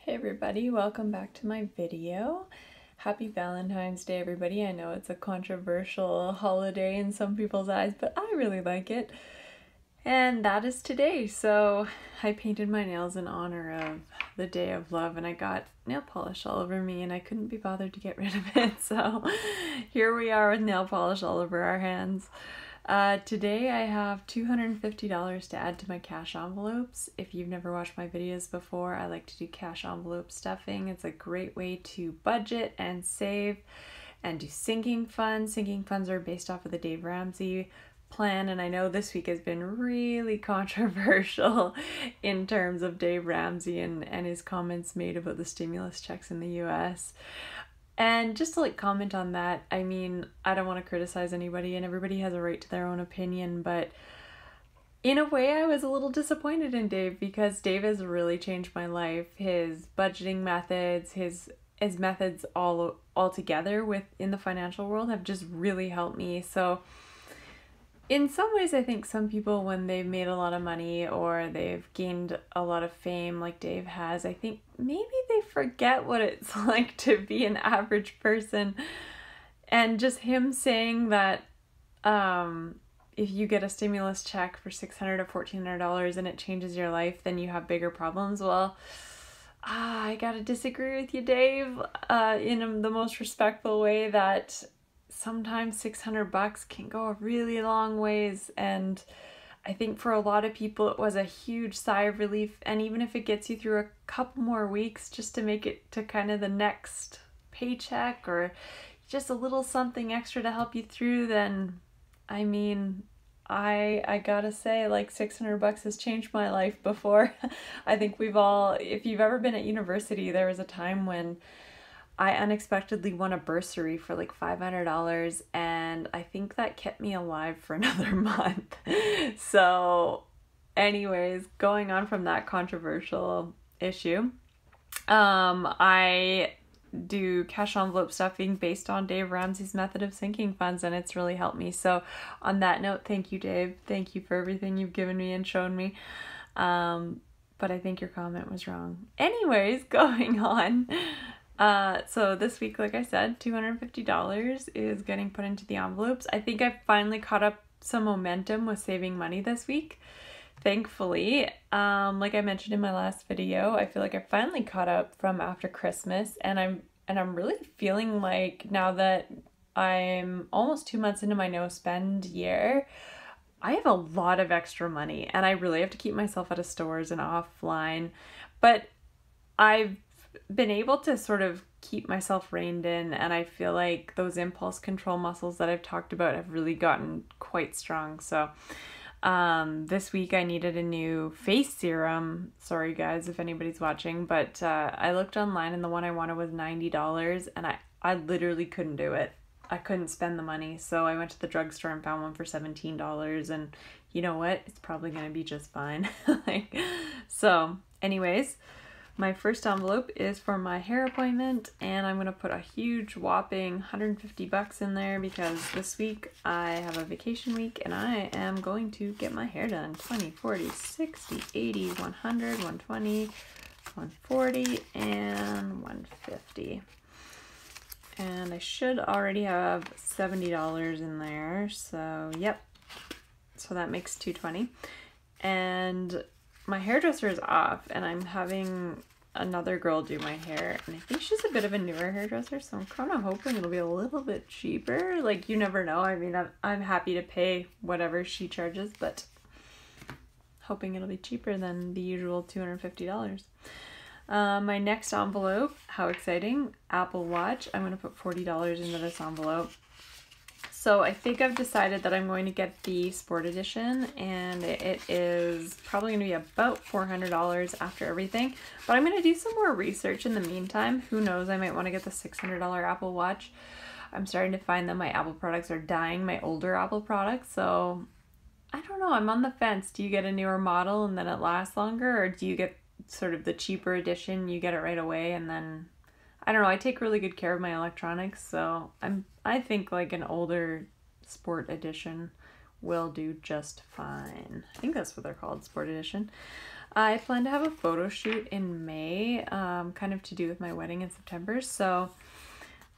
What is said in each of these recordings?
Hey everybody, welcome back to my video. Happy Valentine's Day everybody. I know it's a controversial holiday in some people's eyes, but I really like it. And that is today. So I painted my nails in honor of the Day of Love and I got nail polish all over me and I couldn't be bothered to get rid of it. So here we are with nail polish all over our hands. Today I have $250 to add to my cash envelopes. If you've never watched my videos before, I like to do cash envelope stuffing. It's a great way to budget and save and do sinking funds. Sinking funds are based off of the Dave Ramsey plan, and I know this week has been really controversial in terms of Dave Ramsey and his comments made about the stimulus checks in the US. And just to comment on that, I mean, I don't want to criticize anybody and everybody has a right to their own opinion, but in a way I was a little disappointed in Dave because Dave has really changed my life. His budgeting methods, his methods all together within the financial world have just really helped me. So in some ways, I think some people, when they've made a lot of money or they've gained a lot of fame like Dave has, I think maybe they forget what it's like to be an average person. And just him saying that if you get a stimulus check for $600 or $1,400 and it changes your life, then you have bigger problems. Well, I gotta disagree with you, Dave, in the most respectful way that sometimes $600 can go a really long ways, and I think for a lot of people it was a huge sigh of relief, and even if it gets you through a couple more weeks just to make it to kind of the next paycheck or just a little something extra to help you through, then I mean, I gotta say, like, $600 has changed my life before. I think we've all, if you've ever been at university, there was a time when I unexpectedly won a bursary for like $500, and I think that kept me alive for another month. So anyways, going on from that controversial issue, I do cash envelope stuffing based on Dave Ramsey's method of sinking funds, and it's really helped me. So on that note, thank you, Dave. Thank you for everything you've given me and shown me. But I think your comment was wrong. Anyways, going on. So this week, like I said, $250 is getting put into the envelopes. I think I've finally caught up some momentum with saving money this week, thankfully. Like I mentioned in my last video, I feel like I finally caught up from after Christmas, and I'm really feeling like now that I'm almost 2 months into my no spend year, I have a lot of extra money, and I really have to keep myself out of stores and offline, but I've been able to sort of keep myself reined in, and I feel like those impulse control muscles that I've talked about have really gotten quite strong. So this week I needed a new face serum. Sorry guys if anybody's watching, but I looked online and the one I wanted was $90, and I literally couldn't do it. I couldn't spend the money, so I went to the drugstore and found one for $17, and you know what? It's probably gonna be just fine. So anyways, my first envelope is for my hair appointment, and I'm going to put a huge whopping $150 in there because this week I have a vacation week and I am going to get my hair done. 20, 40, 60, 80, 100, 120, 140, and 150. And I should already have $70 in there, so yep. So that makes $220. And my hairdresser is off, and I'm having another girl do my hair, and I think she's a bit of a newer hairdresser, so I'm kind of hoping it'll be a little bit cheaper. Like, you never know. I mean, I'm happy to pay whatever she charges, but hoping it'll be cheaper than the usual $250. My next envelope, how exciting, Apple Watch. I'm going to put $40 into this envelope. So I think I've decided that I'm going to get the Sport Edition, and it is probably going to be about $400 after everything. But I'm going to do some more research in the meantime. Who knows, I might want to get the $600 Apple Watch. I'm starting to find that my Apple products are dying, my older Apple products. So I don't know, I'm on the fence. Do you get a newer model and then it lasts longer, or do you get sort of the cheaper edition, you get it right away, and then I don't know, I take really good care of my electronics, so I think like an older Sport Edition will do just fine. I think that's what they're called, Sport Edition. I plan to have a photo shoot in May May, kind of to do with my wedding in September. So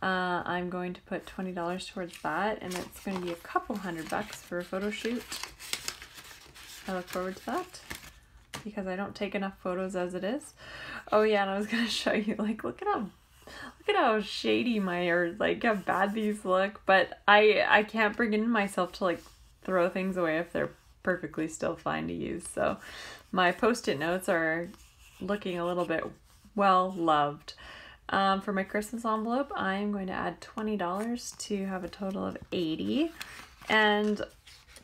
I'm going to put $20 towards that, and it's going to be a couple $100 for a photo shoot. I look forward to that because I don't take enough photos as it is. Oh yeah, and I was going to show you, like, look at how shady or like how bad these look, but I can't bring in myself to like throw things away if they're perfectly still fine to use. So my post-it notes are looking a little bit well loved. For my Christmas envelope, I'm going to add $20 to have a total of $80. And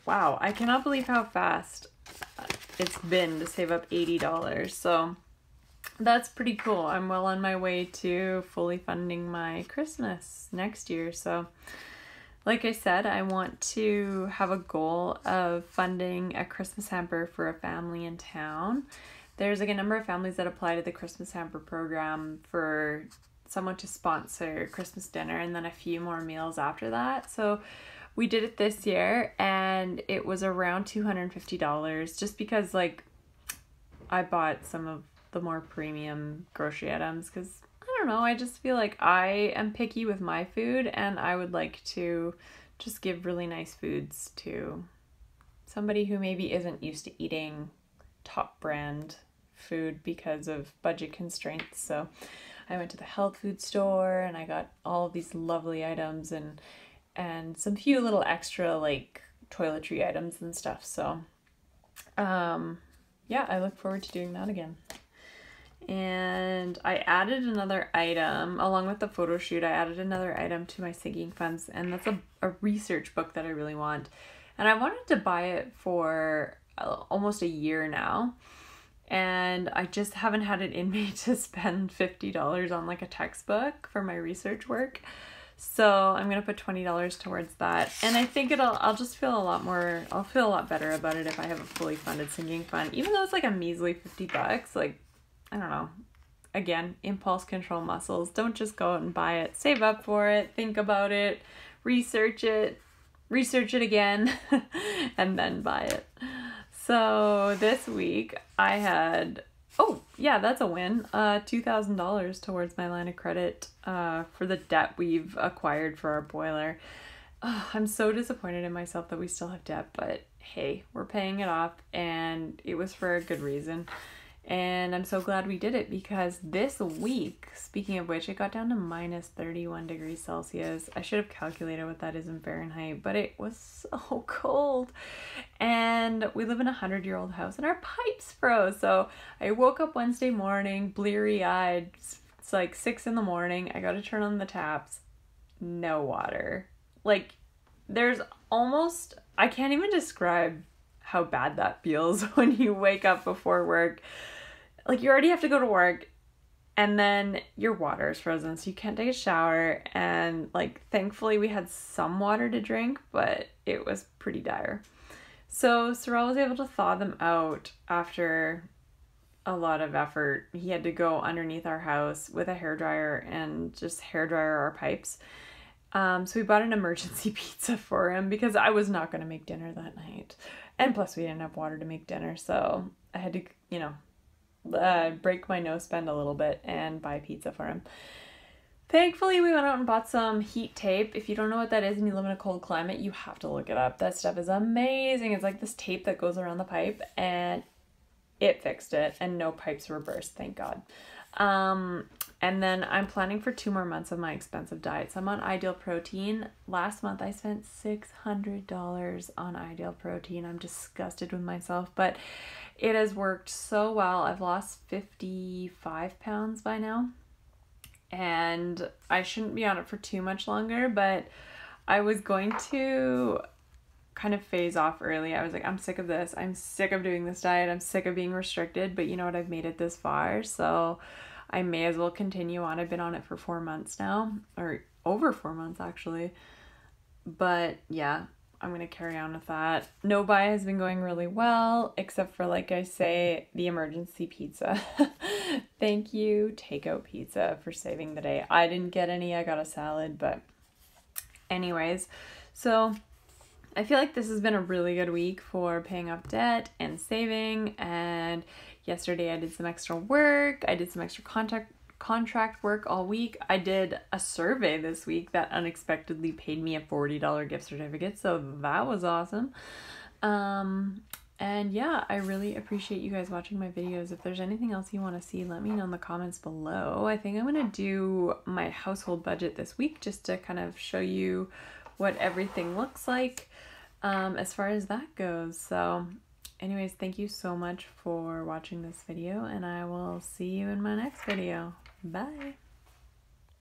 wow, I cannot believe how fast it's been to save up $80. So that's pretty cool. I'm well on my way to fully funding my Christmas next year. So like I said, I want to have a goal of funding a Christmas hamper for a family in town. There's like a number of families that apply to the Christmas hamper program for someone to sponsor Christmas dinner and then a few more meals after that. So we did it this year and it was around $250 just because like I bought some of the more premium grocery items because I don't know, I just feel like I am picky with my food and I would like to just give really nice foods to somebody who maybe isn't used to eating top brand food because of budget constraints. So I went to the health food store and I got all of these lovely items and some few little extra like toiletry items and stuff. So yeah, I look forward to doing that again. And I added another item along with the photo shoot. I added another item to my sinking funds, and that's a research book that I really want. And I wanted to buy it for almost a year now, and I just haven't had it in me to spend $50 on like a textbook for my research work. So I'm gonna put $20 towards that, and I think I'll just feel I'll feel a lot better about it if I have a fully funded sinking fund, even though it's like a measly $50. Like, I don't know. Again, impulse control muscles. Don't just go out and buy it. Save up for it. Think about it. Research it again, and then buy it. So this week I had, oh yeah, that's a win. $2,000 towards my line of credit for the debt we've acquired for our boiler. I'm so disappointed in myself that we still have debt, but hey, we're paying it off and it was for a good reason. And I'm so glad we did it because this week, speaking of which, it got down to minus 31 degrees Celsius. I should have calculated what that is in Fahrenheit, but it was so cold. And we live in a 100-year-old house and our pipes froze. So I woke up Wednesday morning, bleary-eyed. It's like 6 in the morning. I got to turn on the taps. No water. Like, there's almost, I can't even describe how bad that feels when you wake up before work. Like, you already have to go to work and then your water is frozen, so you can't take a shower. And like, thankfully we had some water to drink, but it was pretty dire. So Sorrel was able to thaw them out after a lot of effort. He had to go underneath our house with a hairdryer and just hairdryer our pipes. So we bought an emergency pizza for him because I was not going to make dinner that night. And plus we didn't have water to make dinner, so I had to, break my no spend a little bit and buy pizza for him. Thankfully, we went out and bought some heat tape. If you don't know what that is and you live in a cold climate, you have to look it up. That stuff is amazing. It's like this tape that goes around the pipe, and it fixed it, and no pipes were burst, thank God. And then I'm planning for 2 more months of my expensive diet. So I'm on Ideal Protein. Last month I spent $600 on Ideal Protein. I'm disgusted with myself, but it has worked so well. I've lost 55 pounds by now, and I shouldn't be on it for too much longer, but I was going to kind of phase off early. I was like, I'm sick of this. I'm sick of doing this diet. I'm sick of being restricted, but you know what? I've made it this far, so I may as well continue on. I've been on it for 4 months now, or over 4 months actually. But yeah, I'm going to carry on with that. No buy has been going really well, except for, like I say, the emergency pizza. Thank you, Takeout Pizza, for saving the day. I didn't get any. I got a salad, but anyways, so I feel like this has been a really good week for paying off debt and saving and Yesterday I did some extra work. I did some extra contract work all week. I did a survey this week that unexpectedly paid me a $40 gift certificate, so that was awesome. And yeah, I really appreciate you guys watching my videos. If there's anything else you want to see, let me know in the comments below. I think I'm going to do my household budget this week just to kind of show you what everything looks like as far as that goes. So anyways, thank you so much for watching this video, and I will see you in my next video. Bye!